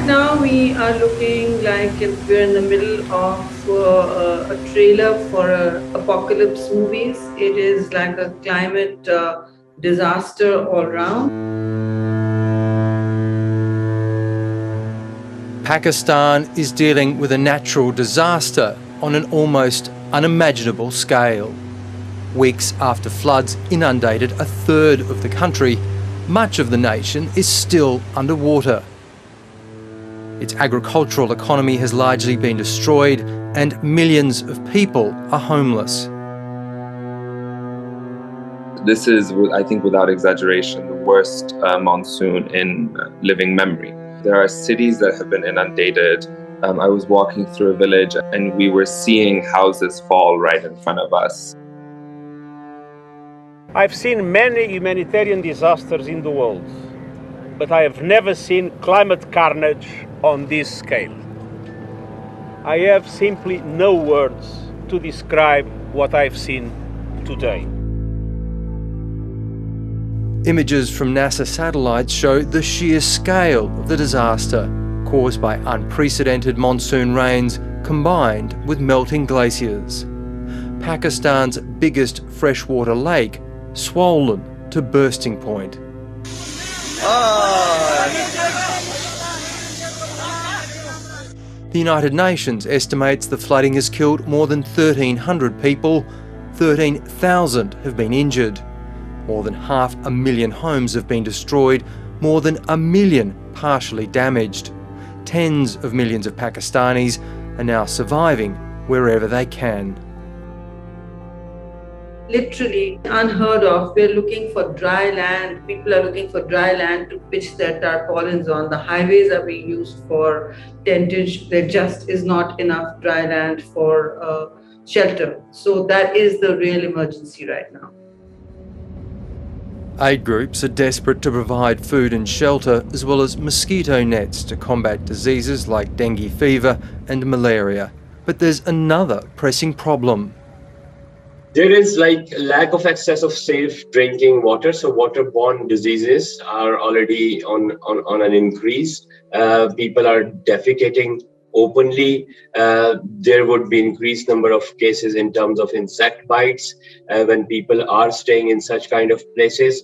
Right now, we are looking like we're in the middle of a trailer for apocalypse movies. It is like a climate disaster all round. Pakistan is dealing with a natural disaster on an almost unimaginable scale. Weeks after floods inundated a third of the country, much of the nation is still underwater. Its agricultural economy has largely been destroyed and millions of people are homeless. This is, I think without exaggeration, the worst monsoon in living memory. There are cities that have been inundated. I was walking through a village and we were seeing houses fall right in front of us. I've seen many humanitarian disasters in the world, but I have never seen climate carnage on this scale. I have simply no words to describe what I've seen today. Images from NASA satellites show the sheer scale of the disaster caused by unprecedented monsoon rains combined with melting glaciers. Pakistan's biggest freshwater lake swollen to bursting point. The United Nations estimates the flooding has killed more than 1,300 people, 13,000 have been injured. More than 500,000 homes have been destroyed, more than 1 million partially damaged. Tens of millions of Pakistanis are now surviving wherever they can. Literally unheard of. We're looking for dry land. People are looking for dry land to pitch their tarpaulins on. The highways are being used for tentage. There just is not enough dry land for shelter. So that is the real emergency right now. Aid groups are desperate to provide food and shelter, as well as mosquito nets to combat diseases like dengue fever and malaria. But there's another pressing problem. There is lack of access of safe drinking water, so waterborne diseases are already on an increase. People are defecating openly. There would be increased number of cases in terms of insect bites when people are staying in such kind of places.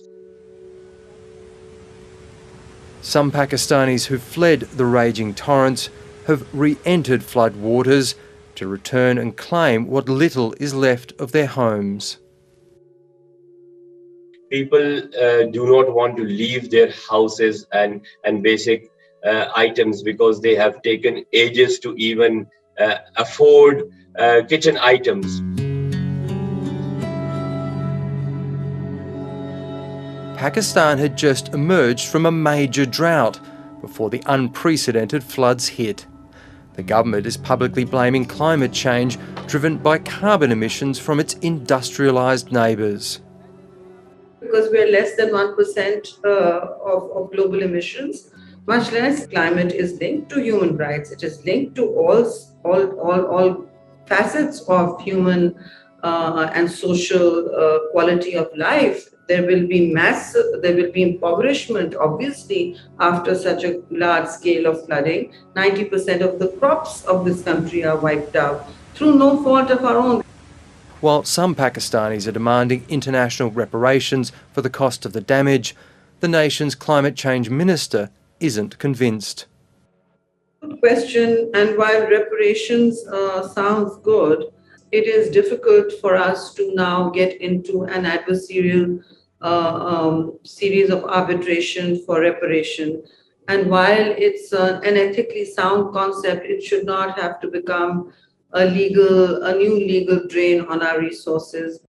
Some Pakistanis who fled the raging torrents have re-entered flood waters to return and claim what little is left of their homes. People do not want to leave their houses and basic items because they have taken ages to even afford kitchen items. Pakistan had just emerged from a major drought before the unprecedented floods hit. The government is publicly blaming climate change driven by carbon emissions from its industrialised neighbours. Because we're less than 1% of global emissions, much less climate is linked to human rights. It is linked to all facets of human and social quality of life. There will be impoverishment, obviously, after such a large scale of flooding. 90% of the crops of this country are wiped out through no fault of our own. While some Pakistanis are demanding international reparations for the cost of the damage, the nation's climate change minister isn't convinced. Good question, and while reparations sounds good, it is difficult for us to now get into an adversarial series of arbitration for reparation. And while it's an ethically sound concept, it should not have to become a new legal drain on our resources.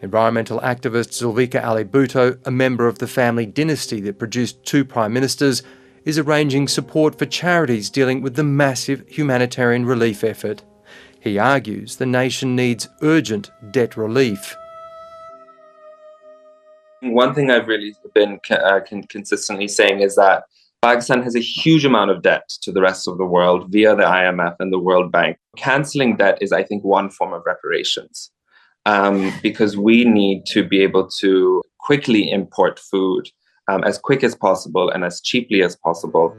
Environmental activist Zulfikar Ali Bhutto, a member of the family dynasty that produced 2 prime ministers, is arranging support for charities dealing with the massive humanitarian relief effort. He argues the nation needs urgent debt relief. One thing I've really been consistently saying is that Pakistan has a huge amount of debt to the rest of the world via the IMF and the World Bank. Cancelling debt is, I think, one form of reparations, because we need to be able to quickly import food as quick as possible and as cheaply as possible.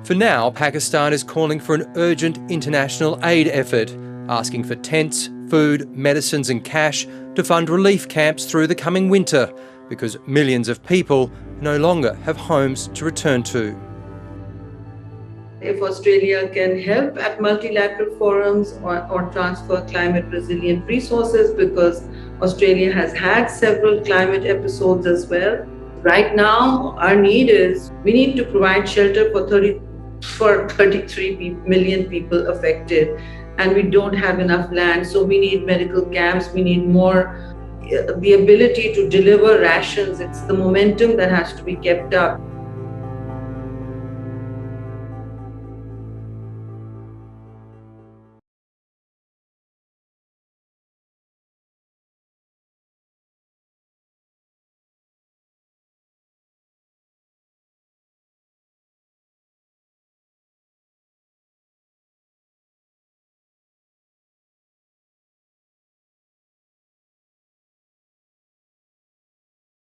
For now, Pakistan is calling for an urgent international aid effort, asking for tents, food, medicines and cash to fund relief camps through the coming winter, because millions of people no longer have homes to return to. If Australia can help at multilateral forums or transfer climate resilient resources, because Australia has had several climate episodes as well. Right now, our need is we need to provide shelter for 33 million people affected, and we don't have enough land. So we need medical camps, we need more, the ability to deliver rations. It's the momentum that has to be kept up.